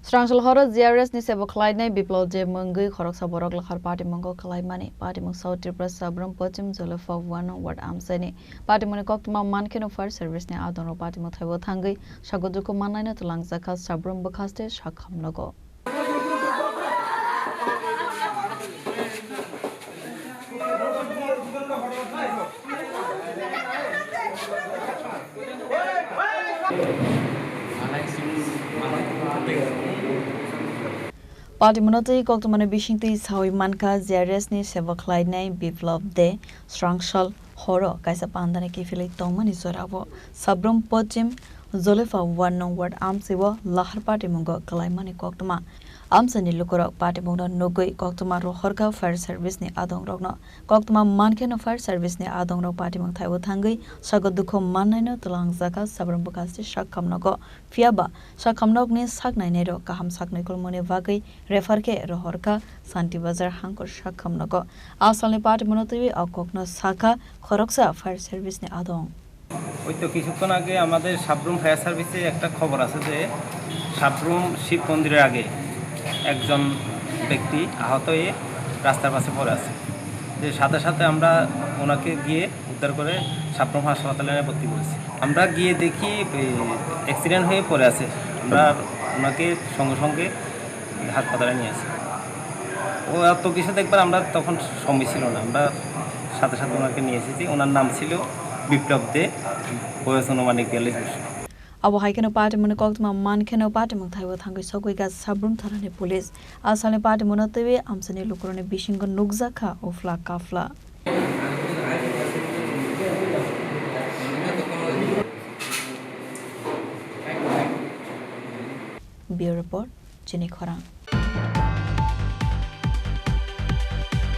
Srangshal horo ZRS ni sebo khlainai biplol je mangui khorok saborok lakhar party mango khlaimani party mung South Tripura Sabram Pachim Jolofa 1 ward amsani party muni koktuma mankeno fire service ni adonro party mung thaibo thangai sagoduko mannaina tulang zakha Sabram bakhaste shakham logo Party monotoi koktumane bishingti sawi manka ZRS ni seva khlainai biplop de Srangshal horo kaisa pandane ki filai tongmani zorabo Sabram Pachim Jolofa 1 ward amsibo lahar party mungo khlaimani koktuma amsani lukorok party mungna nogoi koktuma rohorka fire service ni adong rokno koktuma mankeno fire service ni adong rok party mung thaibo thangai sagodukho mannaino tulang jaka Sabram bukasti shakhamnago fiaba shakhamnog ni saknaine ro kaham saknaikol mone bagai refer ke rohorka Santi Bazar hangkor shakhamnago asalni party monotoi akokno saka khoroksa fire service ni adong ওই তো কিছুক্ষণ আগে আমাদের Sabroom fire সার্ভিসে একটা খবর আছে যে সাবরুম শিব মন্দিরের আগে একজন ব্যক্তি আহত হয়ে রাস্তার পাশে পড়ে আছে যে সাথে সাথে আমরা ওনাকে গিয়ে উদ্ধার করে সাবরুম হাসপাতালে ভর্তি করেছি আমরা গিয়ে দেখি অ্যাক্সিডেন্ট হয়ে পড়ে আছে আমরা ওনাকে সঙ্গে সঙ্গে হাসপাতালে নিয়ে আসি ও এত কিছু দেখবার আমরা তখন সময় ছিল না আমরা সাথে সাথে ওনাকে নিয়ে এসেছি ওনার নাম ছিল বিপ্লব দে বয়স অনুমানিক 42 বছর abo haikeno party mune koktuma mankeno party mung thaibo thangai sokoi ga Sabram tharane police asalni party monotoi amsani lukurone bishingo nukja kha ofla kafla Bureau report Chini Khorang